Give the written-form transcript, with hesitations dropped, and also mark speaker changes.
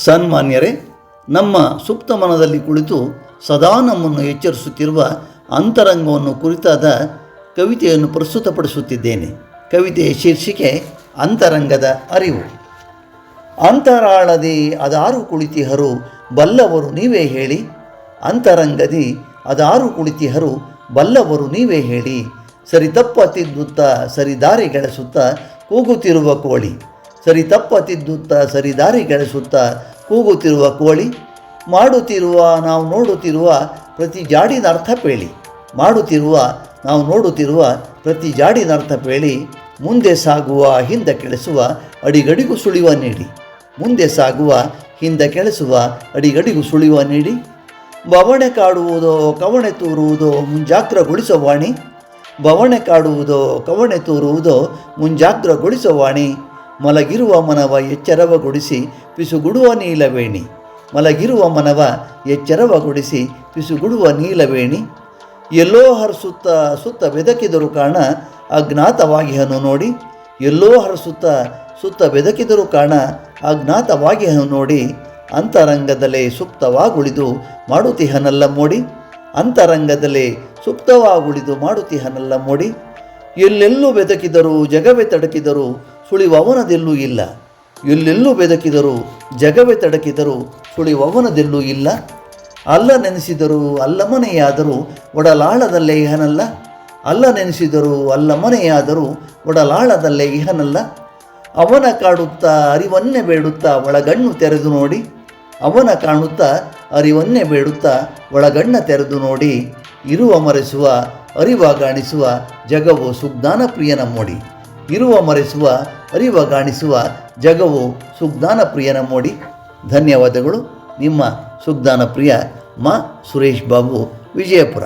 Speaker 1: ಸನ್ಮಾನ್ಯರೇ, ನಮ್ಮ ಸುಪ್ತ ಮನದಲ್ಲಿ ಕುಳಿತು ಸದಾ ನಮ್ಮನ್ನು ಎಚ್ಚರಿಸುತ್ತಿರುವ ಅಂತರಂಗವನ್ನು ಕುರಿತಾದ ಕವಿತೆಯನ್ನು ಪ್ರಸ್ತುತಪಡಿಸುತ್ತಿದ್ದೇನೆ. ಕವಿತೆಯ ಶೀರ್ಷಿಕೆ ಅಂತರಂಗದ ಅರಿವು. ಅಂತರಾಳದಿ ಅದಾರು ಕುಳಿತಿಹರು ಬಲ್ಲವರು ನೀವೇ ಹೇಳಿ, ಅಂತರಂಗದಿ ಅದಾರು ಕುಳಿತಿಹರು ಬಲ್ಲವರು ನೀವೇ ಹೇಳಿ, ಸರಿ ತಪ್ಪ ತಿದ್ದುತ್ತಾ ಸರಿದಾರಿ ಗೆಳೆಸುತ್ತಾ ಕೂಗುತ್ತಿರುವ ಕೋಳಿ, ಸರಿ ತಪ್ಪ ತಿದ್ದುತ್ತಾ ಸರಿದಾರಿ ಗೆಳೆಸುತ್ತಾ ಕೂಗುತ್ತಿರುವ ಕೋಳಿ, ಮಾಡುತ್ತಿರುವ ನಾವು ನೋಡುತ್ತಿರುವ ಪ್ರತಿ ಜಾಡಿನರ್ಥ ಪೇಳಿ, ಮಾಡುತ್ತಿರುವ ನಾವು ನೋಡುತ್ತಿರುವ ಪ್ರತಿ ಜಾಡಿನರ್ಥ ಪೇಳಿ, ಮುಂದೆ ಸಾಗುವ ಹಿಂದೆ ಕೆಳೆಸುವ ಅಡಿಗಡಿಗೂ ಸುಳಿವ ನೀಡಿ, ಮುಂದೆ ಸಾಗುವ ಹಿಂದೆ ಕೆಳೆಸುವ ಅಡಿಗಡಿಗೂ ಸುಳಿವ ನೀಡಿ, ಬವಣೆ ಕಾಡುವುದೋ ಕವಣೆ ತೂರುವುದೋ ಮುಂಜಾಗ್ರಗೊಳಿಸವಾಣಿ, ಬವಣೆ ಕಾಡುವುದೋ ಕವಣೆ ತೂರುವುದೋ ಮುಂಜಾಗ್ರಗೊಳಿಸವಾಣಿ, ಮಲಗಿರುವ ಮನವ ಎಚ್ಚರವಗೊಳಿಸಿ ಪಿಸುಗುಡುವ ನೀಲವೇಣಿ, ಮಲಗಿರುವ ಮನವ ಎಚ್ಚರವಗೊಳಿಸಿ ಪಿಸುಗುಡುವ ನೀಲವೇಣಿ, ಎಲ್ಲೋ ಹರಸುತ್ತ ಸುತ್ತ ಬೆದಕಿದರು ಕಾಣ ಅಜ್ಞಾತವಾಗಿಹನು ನೋಡಿ, ಎಲ್ಲೋ ಹರಸುತ್ತ ಸುತ್ತ ಬೆದಕಿದರು ಕಾಣ ಅಜ್ಞಾತವಾಗಿಹನು ನೋಡಿ, ಅಂತರಂಗದಲ್ಲೇ ಸುಪ್ತವಾಗುಳಿದು ಮಾಡುತ್ತಿಹನಲ್ಲ ಮೋಡಿ, ಅಂತರಂಗದಲ್ಲೇ ಸುಪ್ತವಾಗುಳಿದು ಮಾಡುತ್ತಿಹನಲ್ಲ ಮೋಡಿ, ಎಲ್ಲೆಲ್ಲೂ ಬೆದಕಿದರೂ ಜಗವೇ ತಡಕಿದರೂ ಸುಳಿವವನದೆಲ್ಲೂ ಇಲ್ಲ, ಎಲ್ಲೆಲ್ಲೂ ಬೆದಕಿದರೂ ಜಗವೇ ತಡಕಿದರೂ ಸುಳಿವವನದೆಲ್ಲೂ ಇಲ್ಲ, ಅಲ್ಲ ನೆನೆಸಿದರೂ ಅಲ್ಲ ಮನೆಯಾದರೂ ಒಡಲಾಳದಲ್ಲೇ ಇಹನಲ್ಲ, ಅಲ್ಲ ನೆನೆಸಿದರೂ ಅಲ್ಲ ಮನೆಯಾದರೂ ಒಡಲಾಳದಲ್ಲೇ ಇಹನಲ್ಲ, ಅವನ ಕಾಡುತ್ತಾ ಅರಿವನ್ನೇ ಬೇಡುತ್ತಾ ಒಳಗಣ್ಣು ತೆರೆದು ನೋಡಿ, ಅವನ ಕಾಣುತ್ತಾ ಅರಿವನ್ನೇ ಬೇಡುತ್ತಾ ಒಳಗಣ್ಣ ತೆರೆದು ನೋಡಿ, ಇರುವ ಮರೆಸುವ ಅರಿವಾಗಾಣಿಸುವ ಜಗವು ಸುಜ್ಞಾನ ಪ್ರಿಯನ ಮೋಡಿ, ಇರುವ ಮರೆಸುವ ಅರಿವಾಗಾಣಿಸುವ ಜಗವು ಸುಜ್ಞಾನ ಪ್ರಿಯನ ಮೋಡಿ. ಧನ್ಯವಾದಗಳು. ನಿಮ್ಮ ಸುಜ್ಞಾನ ಪ್ರಿಯ ಮಾ ಸುರೇಶ್ ಬಾಬು, ವಿಜಯಪುರ.